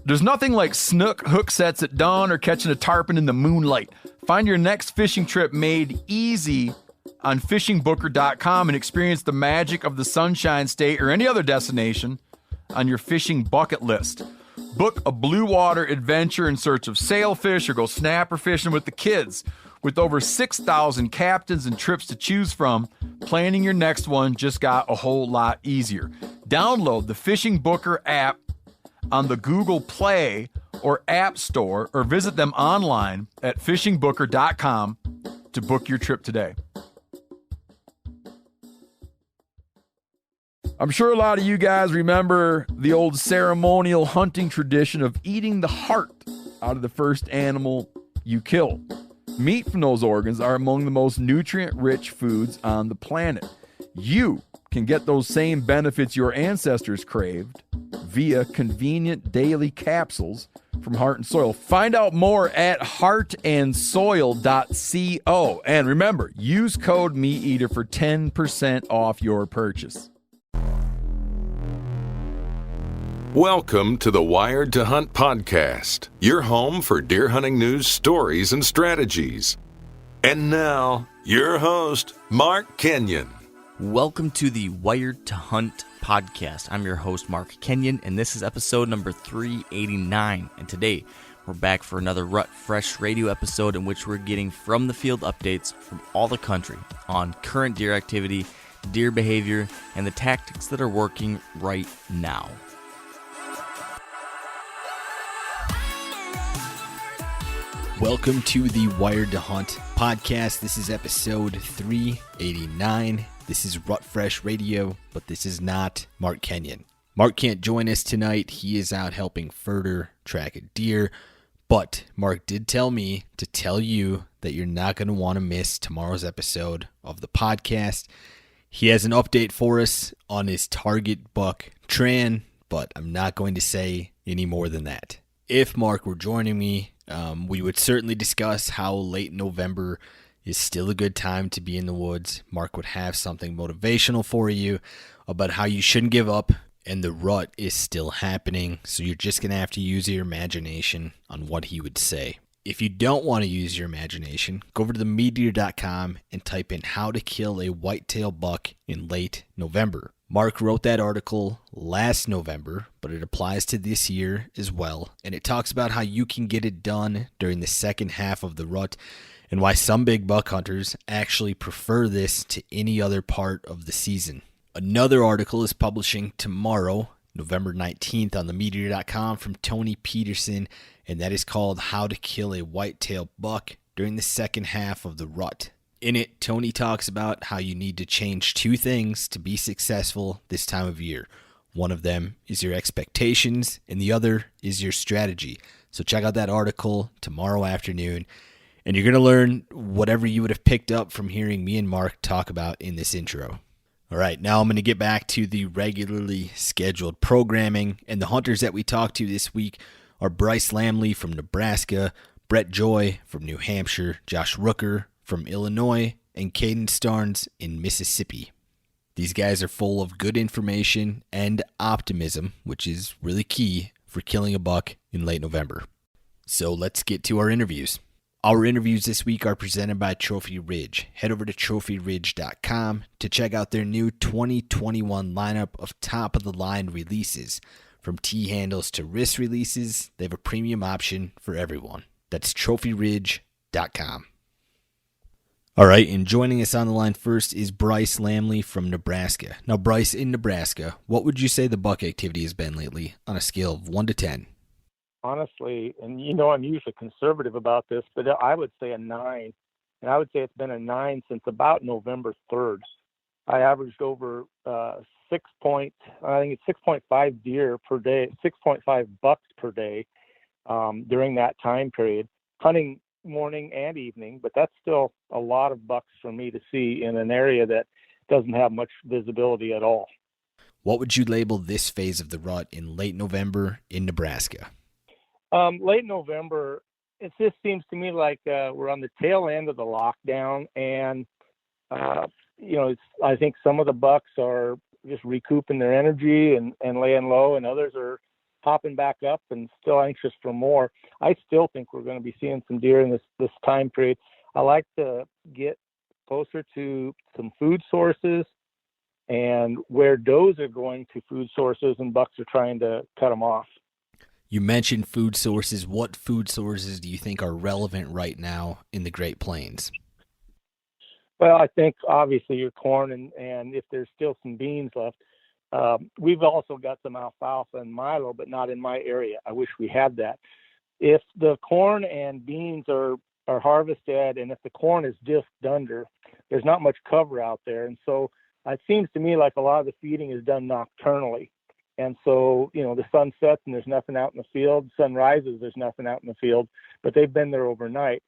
There's nothing like snook hook sets at dawn or catching a tarpon in the moonlight. Find your next fishing trip made easy on fishingbooker.com and experience the magic of the Sunshine State or any other destination on your fishing bucket list. Book a blue water adventure in search of sailfish or go snapper fishing with the kids. With over 6,000 captains and trips to choose from, planning your next one just got a whole lot easier. Download the Fishing Booker app on the Google Play or App Store, or visit them online at fishingbooker.com to book your trip today. I'm sure a lot of you guys remember the old ceremonial hunting tradition of eating the heart out of the first animal you kill. Meat from those organs are among the most nutrient-rich foods on the planet. You can get those same benefits your ancestors craved via convenient daily capsules from Heart and Soil. Find out more at heartandsoil.co. And remember, use code MeatEater for 10% off your purchase. Welcome to the Wired to Hunt podcast, your home for deer hunting news, stories, and strategies. And now, your host, Mark Kenyon. Welcome to the Wired to Hunt podcast. I'm your host, Mark Kenyon, and this is episode number 389. And today, we're back for another Rut Fresh Radio episode in which we're getting from the field updates from all the country on current deer activity, deer behavior, and the tactics that are working right now. Welcome to the Wired to Hunt podcast. This is episode 389. This is Rut Fresh Radio, but this is not Mark Kenyon. Mark can't join us tonight. He is out helping further track a deer, but Mark did tell me to tell you that you're not going to want to miss tomorrow's episode of the podcast. He has an update for us on his target buck, Tran, but I'm not going to say any more than that. If Mark were joining me, we would certainly discuss how late November is still a good time to be in the woods. Mark would have something motivational for you about how you shouldn't give up, and the rut is still happening, so you're just going to have to use your imagination on what he would say. If you don't want to use your imagination, go over to themeateater.com and type in how to kill a whitetail buck in late November. Mark wrote that article last November, but it applies to this year as well, and it talks about how you can get it done during the second half of the rut and why some big buck hunters actually prefer this to any other part of the season. Another article is publishing tomorrow, November 19th, on themeateater.com from Tony Peterson, and that is called How to Kill a Whitetail Buck During the Second Half of the Rut. In it, Tony talks about how you need to change two things to be successful this time of year. One of them is your expectations, and the other is your strategy. So check out that article tomorrow afternoon, and you're going to learn whatever you would have picked up from hearing me and Mark talk about in this intro. All right, now I'm going to get back to the regularly scheduled programming, and the hunters that we talked to this week are Bryce Lamley from Nebraska, Brett Joy from New Hampshire, Josh Rooker from Illinois, and Caden Starnes in Mississippi. These guys are full of good information and optimism, which is really key for killing a buck in late November. So let's get to our interviews. Our interviews this week are presented by Trophy Ridge. Head over to trophyridge.com to check out their new 2021 lineup of top-of-the-line releases. From T-handles to wrist releases, they have a premium option for everyone. That's trophyridge.com. All right, and joining us on the line first is Bryce Lamley from Nebraska. Now, Bryce, in Nebraska, what would you say the buck activity has been lately on a scale of 1 to 10? Honestly, and I'm usually conservative about this, but I would say a 9. And I would say it's been a 9 since about November 3rd. I averaged over 6.5 deer per day, 6.5 bucks per day during that time period, hunting morning and evening, but that's still a lot of bucks for me to see in an area that doesn't have much visibility at all. What would you label this phase of the rut in late November in Nebraska? Late November, it just seems to me like we're on the tail end of the lockdown, and I think some of the bucks are just recouping their energy and laying low, and others are popping back up and still anxious for more. I still think we're going to be seeing some deer in this time period. I like to get closer to some food sources and where does are going to food sources and bucks are trying to cut them off. You mentioned food sources. What food sources do you think are relevant right now in the Great Plains? Well, I think obviously your corn and if there's still some beans left. We've also got some alfalfa and milo, but not in my area. I wish we had that. If the corn and beans are harvested and if the corn is disc under, there's not much cover out there. And so it seems to me like a lot of the feeding is done nocturnally. And so, the sun sets and there's nothing out in the field. Sun rises, there's nothing out in the field, but they've been there overnight.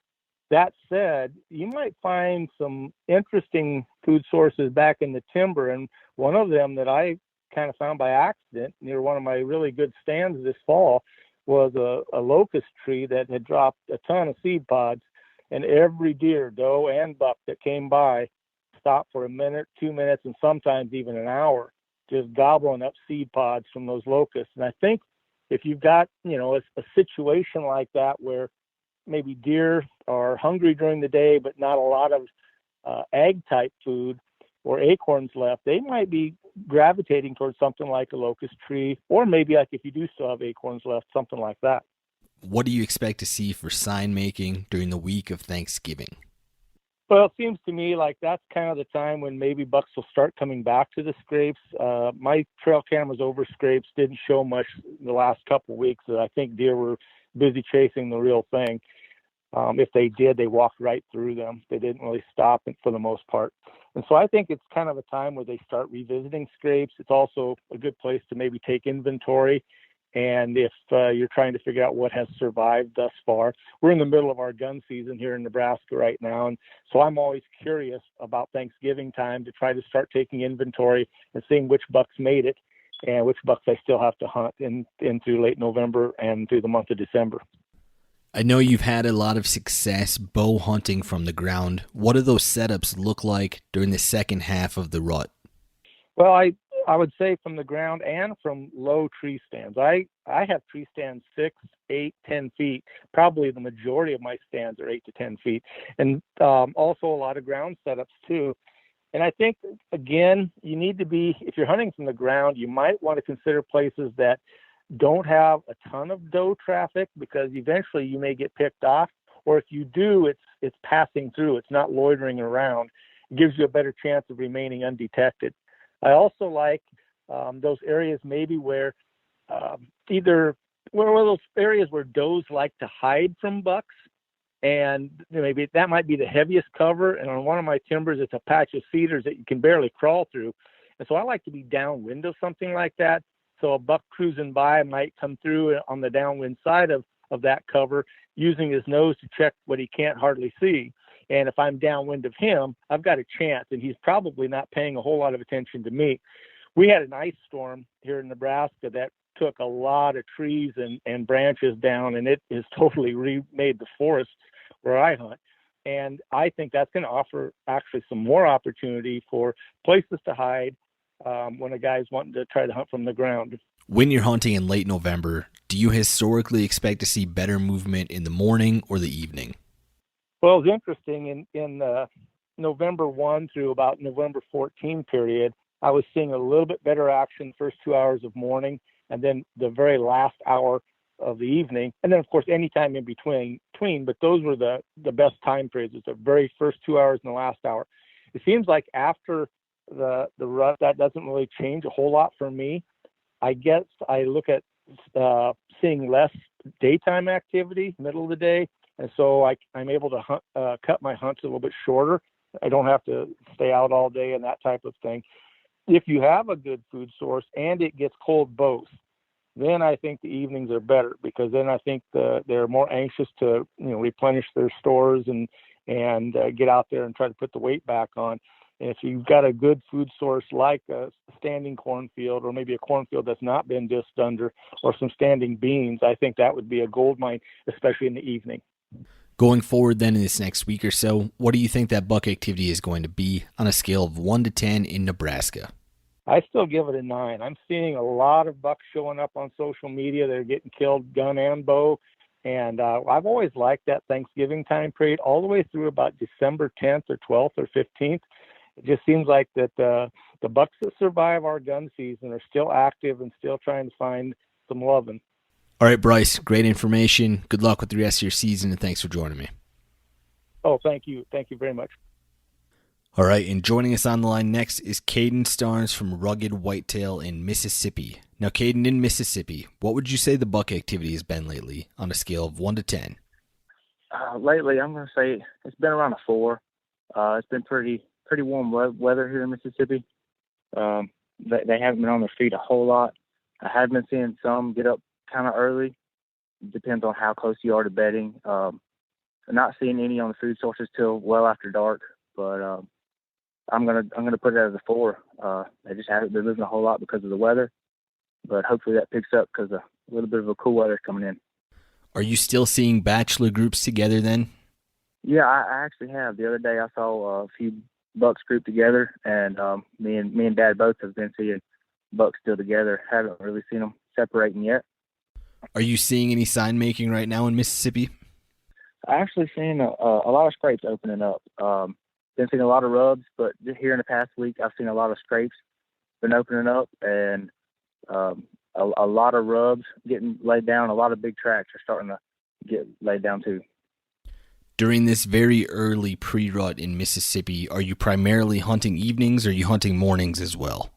That said, you might find some interesting food sources back in the timber. And one of them that I kind of found by accident near one of my really good stands this fall was a locust tree that had dropped a ton of seed pods. And every deer, doe and buck that came by, stopped for a minute, 2 minutes, and sometimes even an hour, just gobbling up seed pods from those locusts. And I think if you've got, a situation like that where maybe deer are hungry during the day, but not a lot of ag type food or acorns left, they might be gravitating towards something like a locust tree, or maybe like if you do still have acorns left, something like that. What do you expect to see for sign making during the week of Thanksgiving? Well, it seems to me like that's kind of the time when maybe bucks will start coming back to the scrapes. My trail cameras over scrapes didn't show much the last couple of weeks. I think deer were busy chasing the real thing. If they did, they walked right through them. They didn't really stop for the most part. And so I think it's kind of a time where they start revisiting scrapes. It's also a good place to maybe take inventory. And if you're trying to figure out what has survived thus far, we're in the middle of our gun season here in Nebraska right now. And so I'm always curious about Thanksgiving time to try to start taking inventory and seeing which bucks made it and which bucks I still have to hunt in through late November and through the month of December. I know you've had a lot of success bow hunting from the ground. What do those setups look like during the second half of the rut? Well, I would say from the ground and from low tree stands. I have tree stands 6, 8, 10 feet. Probably the majority of my stands are 8 to 10 feet. And also a lot of ground setups too. And I think, again, you need to be, if you're hunting from the ground, you might want to consider places that don't have a ton of doe traffic, because eventually you may get picked off. Or if you do, it's passing through. It's not loitering around. It gives you a better chance of remaining undetected. I also like those areas maybe where either one of those areas where does like to hide from bucks, and maybe that might be the heaviest cover. And on one of my timbers, it's a patch of cedars that you can barely crawl through. And so I like to be downwind of something like that. So a buck cruising by might come through on the downwind side of that cover, using his nose to check what he can't hardly see. And if I'm downwind of him, I've got a chance, and he's probably not paying a whole lot of attention to me. We had an ice storm here in Nebraska that took a lot of trees and branches down, and it has totally remade the forest where I hunt. And I think that's going to offer actually some more opportunity for places to hide when a guy's wanting to try to hunt from the ground. When you're hunting in late November, do you historically expect to see better movement in the morning or the evening? Well, it's interesting. In November 1 through about November 14 period, I was seeing a little bit better action first 2 hours of morning, and then the very last hour of the evening, and then of course any time in between. But those were the best time periods. It's the very first 2 hours and the last hour. It seems like after the rut, that doesn't really change a whole lot for me. I guess I look at seeing less daytime activity, middle of the day, and so I'm able to cut my hunts a little bit shorter. I don't have to stay out all day and that type of thing. If you have a good food source and it gets cold both, then I think the evenings are better, because then I think they're more anxious to replenish their stores and get out there and try to put the weight back on. And if you've got a good food source like a standing cornfield, or maybe a cornfield that's not been disked under, or some standing beans, I think that would be a gold mine, especially in the evening. Going forward then in this next week or so, what do you think that buck activity is going to be on a scale of 1 to 10 in Nebraska? I still give it a 9. I'm seeing a lot of bucks showing up on social media. They're getting killed gun and bow. And I've always liked that Thanksgiving time period all the way through about December 10th or 12th or 15th. It just seems like that the bucks that survive our gun season are still active and still trying to find some loving. All right, Bryce, great information. Good luck with the rest of your season, and thanks for joining me. Oh, thank you. Thank you very much. All right, and joining us on the line next is Caden Starnes from Rugged Whitetail in Mississippi. Now, Caden, in Mississippi, what would you say the buck activity has been lately on a scale of 1 to 10? Lately, I'm going to say it's been around a 4. It's been pretty warm weather here in Mississippi. They haven't been on their feet a whole lot. I have been seeing some get up kind of early. It depends on how close you are to bedding. I'm not seeing any on the food sources till well after dark, but I'm gonna put it as a 4. They just haven't been moving a whole lot because of the weather, but hopefully that picks up because a little bit of a cool weather is coming in. Are you still seeing bachelor groups together then? Yeah, I actually have. The other day I saw a few bucks grouped together, and me and Dad both have been seeing bucks still together. Haven't really seen them separating yet. Are you seeing any sign making right now in Mississippi? I actually seen a lot of scrapes opening up. Been seeing a lot of rubs, but here in the past week, I've seen a lot of scrapes been opening up, and a lot of rubs getting laid down. A lot of big tracks are starting to get laid down too. During this very early pre-rut in Mississippi, are you primarily hunting evenings or are you hunting mornings as well?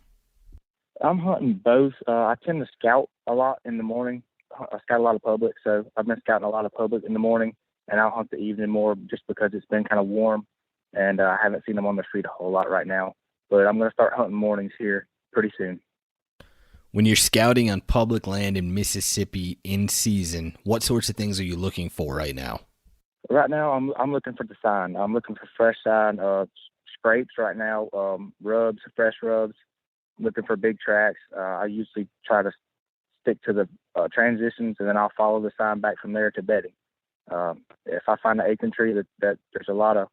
I'm hunting both. I tend to scout a lot in the morning. I scout a lot of public, so I've been scouting a lot of public in the morning, and I'll hunt the evening more just because it's been kind of warm, and I haven't seen them on their feet a whole lot right now. But I'm going to start hunting mornings here pretty soon. When you're scouting on public land in Mississippi in season, what sorts of things are you looking for right now? Right now, I'm looking for the sign. I'm looking for fresh sign, scrapes right now, rubs, fresh rubs. Looking for big tracks. I usually try to stick to the transitions, and then I'll follow the sign back from there to bedding. If I find an acorn tree that there's a lot of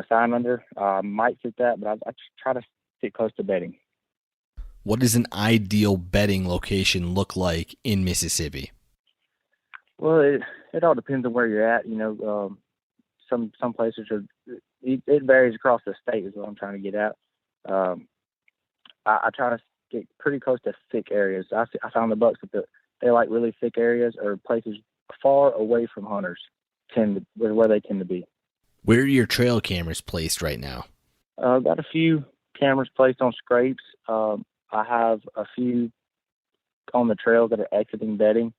sign under, I might fit that, but I just try to stick close to bedding. What does an ideal bedding location look like in Mississippi? Well, it all depends on where you're at. Some places it varies across the state is what I'm trying to get at. I try to get pretty close to thick areas. I found the bucks that they like really thick areas or places far away from hunters where they tend to be. Where are your trail cameras placed right now? I've got a few cameras placed on scrapes. I have a few on the trails that are exiting bedding.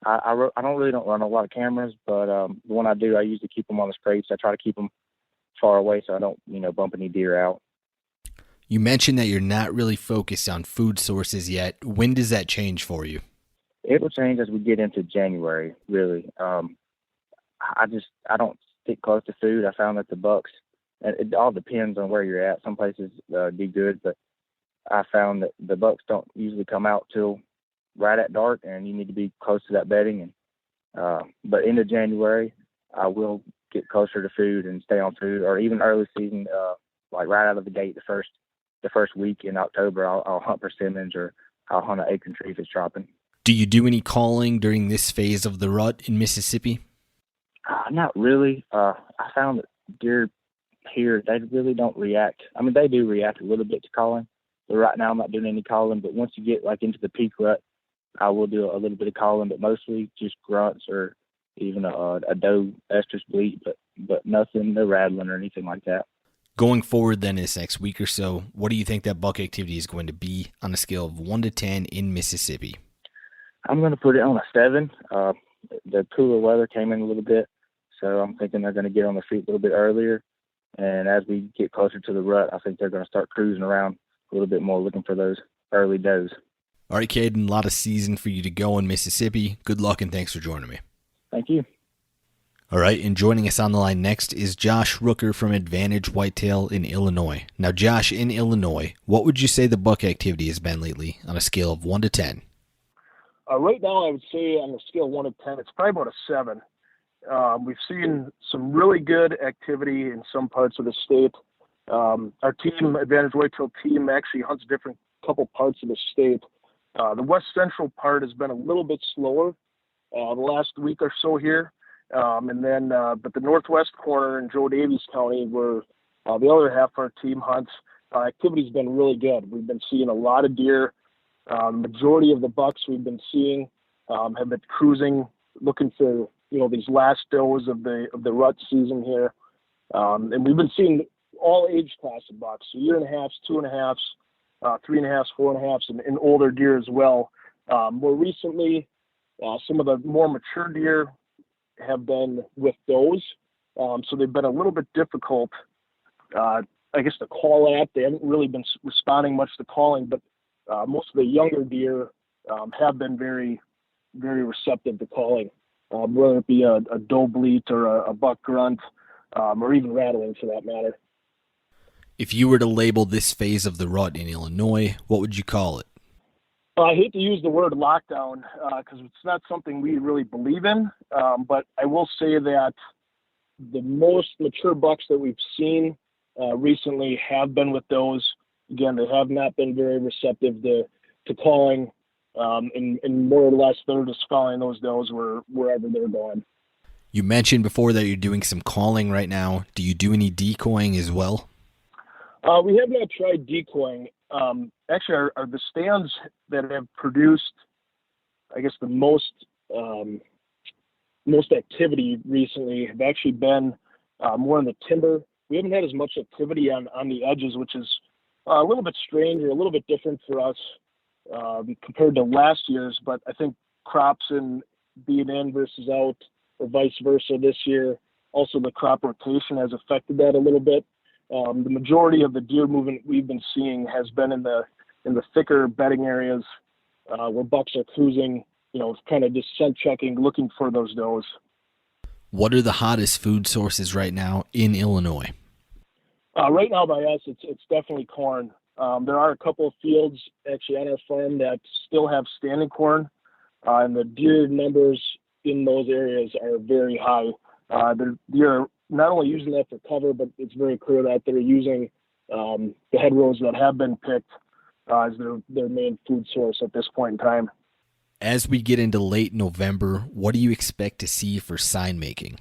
I don't run a lot of cameras, but the one I do, I usually keep them on the scrapes. I try to keep them far away so I don't bump any deer out. You mentioned that you're not really focused on food sources yet. When does that change for you? It will change as we get into January, really. I don't stick close to food. I found that the bucks, and it all depends on where you're at. Some places do good, but I found that the bucks don't usually come out till right at dark, and you need to be close to that bedding. But into January, I will get closer to food and stay on food, or even early season, like right out of the gate, the first week in October, I'll hunt persimmons or I'll hunt an acorn tree if it's dropping. Do you do any calling during this phase of the rut in Mississippi? Not really. I found that deer here, they really don't react. I mean, they do react a little bit to calling, but right now I'm not doing any calling. But once you get into the peak rut, I will do a little bit of calling, but mostly just grunts or even a doe estrus bleat, but nothing, no rattling or anything like that. Going forward then this next week or so, what do you think that buck activity is going to be on a scale of 1 to 10 in Mississippi? I'm going to put it on a 7. The cooler weather came in a little bit, so I'm thinking they're going to get on their feet a little bit earlier. And as we get closer to the rut, I think they're going to start cruising around a little bit more, looking for those early does. All right, Caden, a lot of season for you to go in Mississippi. Good luck and thanks for joining me. Thank you. All right, and joining us on the line next is Josh Rooker from Advantage Whitetail in Illinois. Now, Josh, in Illinois, what would you say the buck activity has been lately on a scale of 1 to 10? Right now, I would say on a scale of 1 to 10, it's probably about a 7. We've seen some really good activity in some parts of the state. Our team, Advantage Whitetail team, actually hunts different couple parts of the state. The west central part has been a little bit slower the last week or so here. But the northwest corner in Joe Davies County, where the other half of our team hunts, activity's been really good. We've been seeing a lot of deer. Majority of the bucks we've been seeing have been cruising, looking for these last does of the rut season here. And we've been seeing all age class of bucks, 1.5 years, 2.5 years, 3.5 years, 4.5 years, and older deer as well. More recently, some of the more mature deer have been with does, so they've been a little bit difficult, I guess, to call at. They haven't really been responding much to calling, but most of the younger deer have been very, very receptive to calling, whether it be a doe bleat or a buck grunt, or even rattling for that matter. If you were to label this phase of the rut in Illinois, what would you call it? I hate to use the word lockdown because it's not something we really believe in, but I will say that the most mature bucks that we've seen recently have been with those. Again, they have not been very receptive to calling, and more or less they're just following those does wherever they're going. You mentioned before that you're doing some calling right now. Do you do any decoying as well? We have not tried decoying. Actually, the stands that have produced, I guess, the most activity recently have actually been more in the timber. We haven't had as much activity on the edges, which is a little bit strange or a little bit different for us compared to last year's. But I think crops and being in versus out, or vice versa this year. Also, the crop rotation has affected that a little bit. The majority of the deer movement we've been seeing has been in the thicker bedding areas where bucks are cruising, kind of just scent checking, looking for those does. What are the hottest food sources right now in Illinois? Right now by us, it's definitely corn. There are a couple of fields actually on our farm that still have standing corn, and the deer numbers in those areas are very high. The deer are not only using that for cover, but it's very clear that they're using the hedgerows that have been picked as their main food source at this point in time. As we get into late November, what do you expect to see for sign making?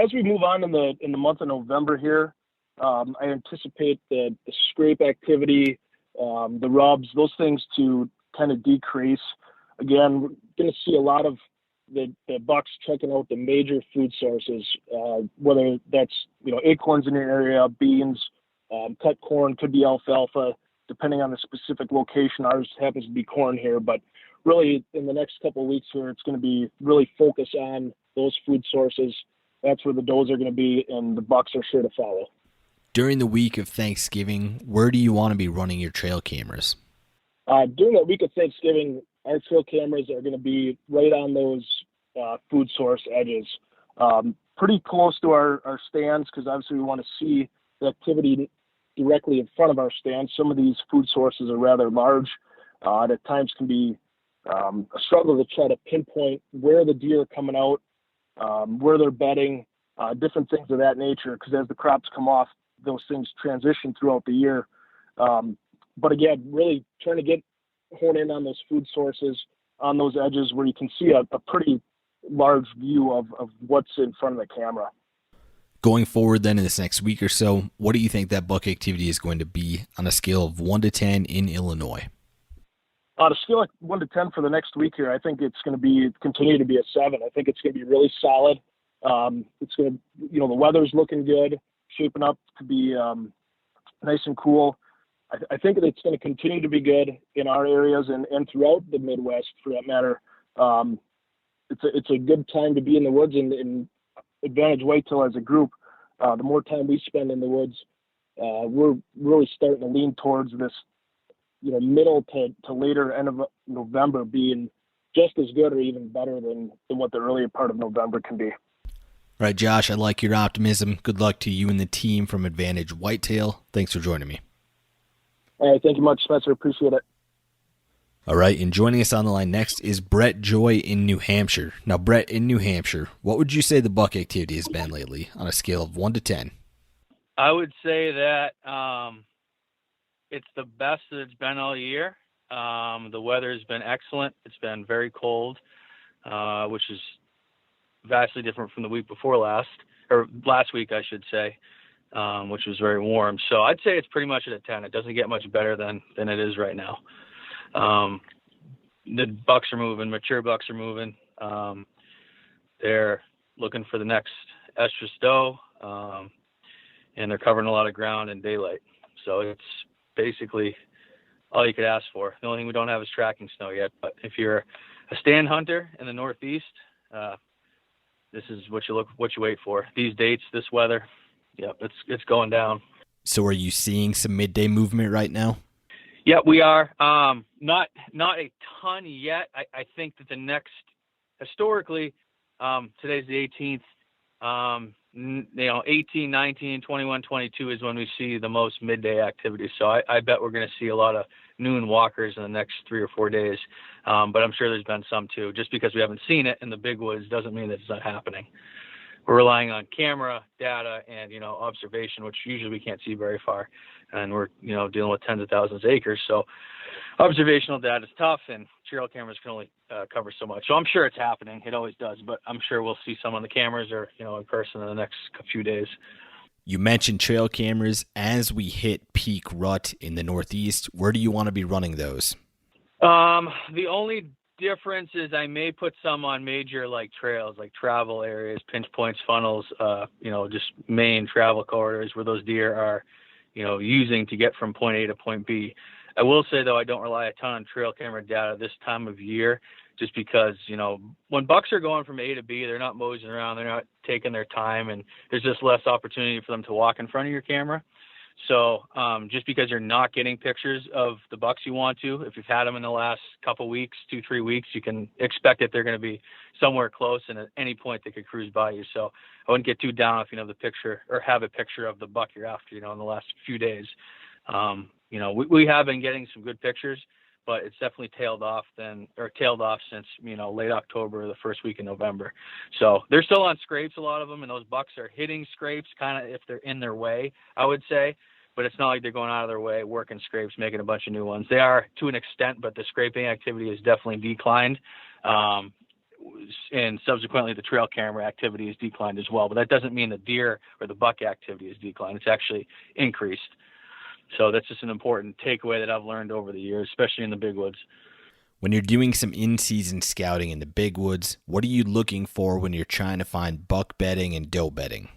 As we move on in the month of November here, I anticipate the scrape activity, the rubs, those things to kind of decrease. Again, we're going to see a lot of the bucks checking out the major food sources, whether that's acorns in your area, beans, cut corn, could be alfalfa, depending on the specific location. Ours happens to be corn here, but really in the next couple of weeks here, it's going to be really focused on those food sources. That's where the does are going to be, and the bucks are sure to follow. During the week of Thanksgiving, where do you want to be running your trail cameras? During that week of Thanksgiving, our trail cameras are going to be right on those food source edges, pretty close to our stands, because obviously we want to see the activity directly in front of our stands. Some of these food sources are rather large. At times can be a struggle to try to pinpoint where the deer are coming out, where they're bedding, different things of that nature, because as the crops come off, those things transition throughout the year. But again, really trying to hone in on those food sources on those edges where you can see a pretty large view of what's in front of the camera. Going forward then in this next week or so, what do you think that buck activity is going to be on a scale of 1 to 10 in Illinois? On a scale of 1 to 10 for the next week here, I think it's going to continue to be a 7. I think it's going to be really solid. It's going to, the weather's looking good, shaping up to be nice and cool. I think that it's going to continue to be good in our areas and throughout the Midwest, for that matter. It's a good time to be in the woods, and Advantage Whitetail as a group. The more time we spend in the woods, we're really starting to lean towards this, middle to later end of November being just as good or even better than what the earlier part of November can be. All right, Josh, I like your optimism. Good luck to you and the team from Advantage Whitetail. Thanks for joining me. All right, thank you much, Spencer. Appreciate it. All right, and joining us on the line next is Brett Joy in New Hampshire. Now, Brett, in New Hampshire, what would you say the buck activity has been lately on a scale of 1 to 10? I would say that it's the best that it's been all year. The weather has been excellent. It's been very cold, which is vastly different from the week before last week, I should say, which was very warm. So I'd say it's pretty much at a 10. It doesn't get much better than it is right now. The bucks are moving, mature bucks are moving. They're looking for the next estrus doe, and they're covering a lot of ground in daylight. So it's basically all you could ask for. The only thing we don't have is tracking snow yet. But if you're a stand hunter in the Northeast, this is what you wait for. These dates, this weather, yep, it's going down. So are you seeing some midday movement right now? Yeah, we are. Not a ton yet. I think that the next, historically, today's the 18th. 18, 19, 21, 22 is when we see the most midday activity. So I bet we're going to see a lot of noon walkers in the next 3 or 4 days. But I'm sure there's been some too. Just because we haven't seen it in the big woods doesn't mean that it's not happening. We're relying on camera data and, observation, which usually we can't see very far. And we're, dealing with tens of thousands of acres. So observational data is tough, and trail cameras can only cover so much. So I'm sure it's happening. It always does. But I'm sure we'll see some on the cameras or, in person in the next few days. You mentioned trail cameras. As we hit peak rut in the Northeast, where do you want to be running those? The only difference is I may put some on major trails, like travel areas, pinch points, funnels, just main travel corridors where those deer are, using to get from point A to point B. I will say, though, I don't rely a ton on trail camera data this time of year, just because, when bucks are going from A to B, they're not moseying around, they're not taking their time, and there's just less opportunity for them to walk in front of your camera. So just because you're not getting pictures of the bucks you want to, if you've had them in the last couple weeks, 2-3 weeks, you can expect that they're going to be somewhere close, and at any point they could cruise by you. So I wouldn't get too down if you have the picture or have a picture of the buck you're after, in the last few days. We have been getting some good pictures, but it's definitely tailed off since, late October or the first week in November. So they're still on scrapes, a lot of them, and those bucks are hitting scrapes kind of if they're in their way, I would say. But it's not like they're going out of their way, working scrapes, making a bunch of new ones. They are to an extent, but the scraping activity has definitely declined. And subsequently, the trail camera activity has declined as well. But that doesn't mean the deer or the buck activity has declined. It's actually increased. So that's just an important takeaway that I've learned over the years, especially in the big woods. When you're doing some in-season scouting in the big woods, what are you looking for when you're trying to find buck bedding and doe bedding?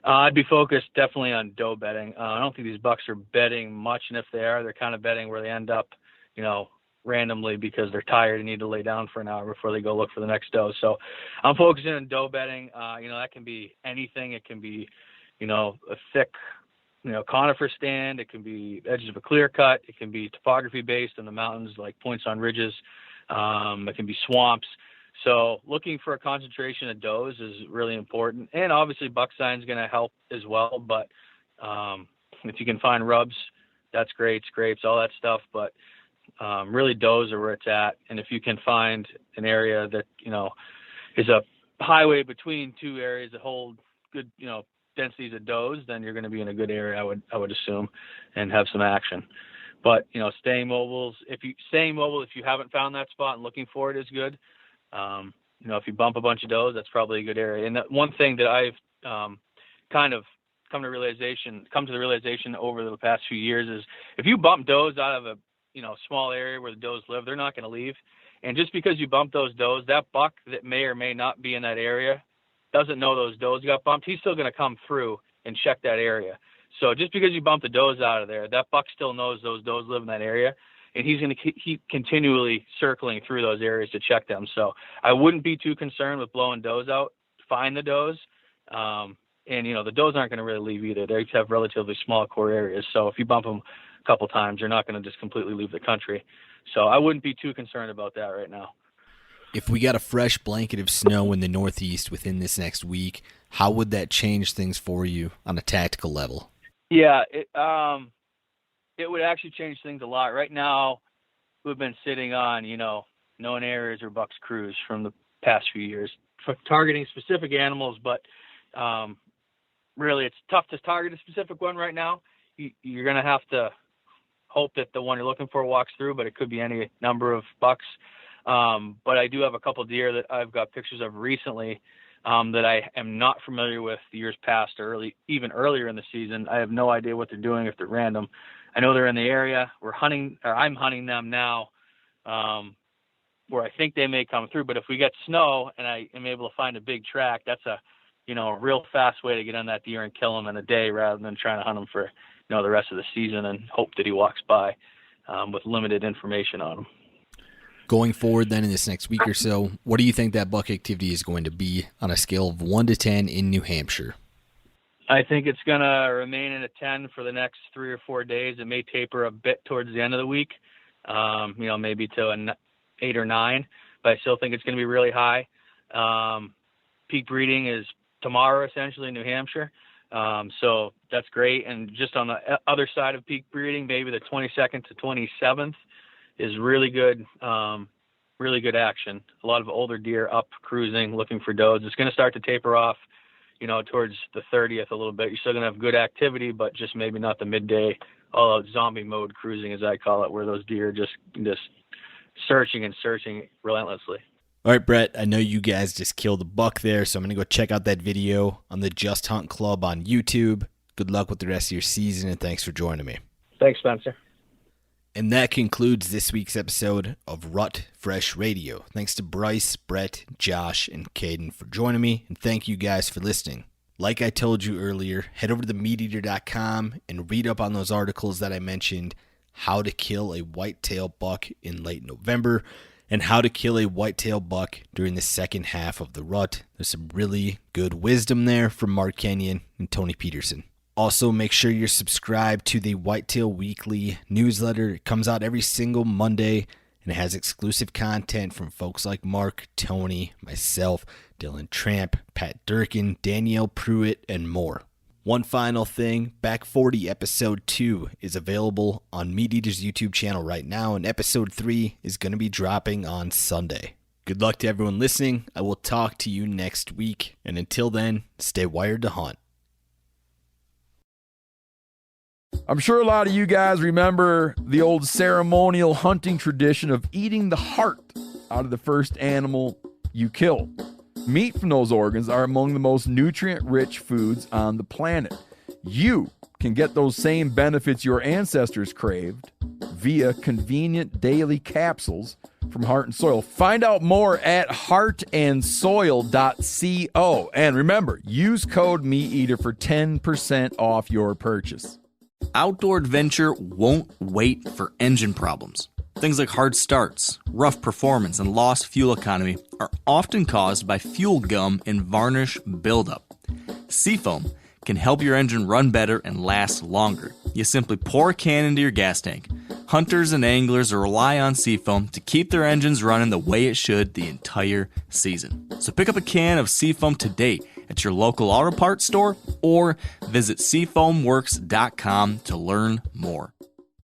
I'd be focused definitely on doe bedding. I don't think these bucks are bedding much, and if they are, they're kind of bedding where they end up, randomly because they're tired and need to lay down for an hour before they go look for the next doe. So I'm focusing on doe bedding. That can be anything. It can be, a thick, conifer stand. It can be edges of a clear cut. It can be topography based in the mountains, like points on ridges. It can be swamps. So looking for a concentration of does is really important. And obviously buck sign is going to help as well. But if you can find rubs, that's great. Scrapes, all that stuff. But really does are where it's at. And if you can find an area that, is a highway between two areas that hold good, densities of does, then you're going to be in a good area, I would assume, and have some action. But, staying mobile, if you haven't found that spot and looking for it is good. If you bump a bunch of does, that's probably a good area. And that one thing that I've kind of come to the realization over the past few years is if you bump does out of a small area where the does live, they're not going to leave. And just because you bump those does, that buck that may or may not be in that area doesn't know those does got bumped. He's still going to come through and check that area. So just because you bump the does out of there, that buck still knows those does live in that area. And he's going to keep continually circling through those areas to check them. So I wouldn't be too concerned with blowing does out. Find the does. And, the does aren't going to really leave either. They have relatively small core areas. So if you bump them a couple times, you're not going to just completely leave the country. So I wouldn't be too concerned about that right now. If we got a fresh blanket of snow in the Northeast within this next week, how would that change things for you on a tactical level? Yeah, it would actually change things a lot. Right now, we've been sitting on, known areas where bucks cruise from the past few years, targeting specific animals, but really, it's tough to target a specific one right now. You're going to have to hope that the one you're looking for walks through, but it could be any number of bucks. But I do have a couple deer that I've got pictures of recently that I am not familiar with years past or even earlier in the season. I have no idea what they're doing, if they're random. I know they're in the area. I'm hunting them now, where I think they may come through. But if we get snow and I am able to find a big track, that's a real fast way to get on that deer and kill him in a day, rather than trying to hunt him for the rest of the season and hope that he walks by with limited information on him. Going forward then in this next week or so, what do you think that buck activity is going to be on a scale of 1 to 10 in New Hampshire? I think it's going to remain in a 10 for the next 3 or 4 days. It may taper a bit towards the end of the week, maybe to an 8 or 9, but I still think it's going to be really high. Peak breeding is tomorrow, essentially, in New Hampshire. So that's great. And just on the other side of peak breeding, maybe the 22nd to 27th is really good action. A lot of older deer up cruising, looking for does. It's going to start to taper off, towards the 30th a little bit. You're still going to have good activity, but just maybe not the midday, all out zombie mode cruising, as I call it, where those deer just searching and searching relentlessly. All right, Brett, I know you guys just killed a buck there, so I'm going to go check out that video on the Just Hunt Club on YouTube. Good luck with the rest of your season, and thanks for joining me. Thanks, Spencer. And that concludes this week's episode of Rut Fresh Radio. Thanks to Bryce, Brett, Josh, and Caden for joining me, and thank you guys for listening. Like I told you earlier, head over to themeateater.com and read up on those articles that I mentioned, how to kill a whitetail buck in late November, and how to kill a whitetail buck during the second half of the rut. There's some really good wisdom there from Mark Kenyon and Tony Peterson. Also, make sure you're subscribed to the Whitetail Weekly newsletter. It comes out every single Monday, and it has exclusive content from folks like Mark, Tony, myself, Dylan Tramp, Pat Durkin, Danielle Pruitt, and more. One final thing, Back 40 Episode 2 is available on Meat Eater's YouTube channel right now, and Episode 3 is going to be dropping on Sunday. Good luck to everyone listening. I will talk to you next week, and until then, stay wired to hunt. I'm sure a lot of you guys remember the old ceremonial hunting tradition of eating the heart out of the first animal you kill. Meat from those organs are among the most nutrient-rich foods on the planet. You can get those same benefits your ancestors craved via convenient daily capsules from Heart and Soil. Find out more at heartandsoil.co. And remember, use code MeatEater for 10% off your purchase. Outdoor adventure won't wait for engine problems. Things like hard starts, rough performance, and lost fuel economy are often caused by fuel gum and varnish buildup. Seafoam can help your engine run better and last longer. You simply pour a can into your gas tank. Hunters and anglers rely on Seafoam to keep their engines running the way it should the entire season. So pick up a can of Seafoam today at your local auto parts store or visit seafoamworks.com to learn more.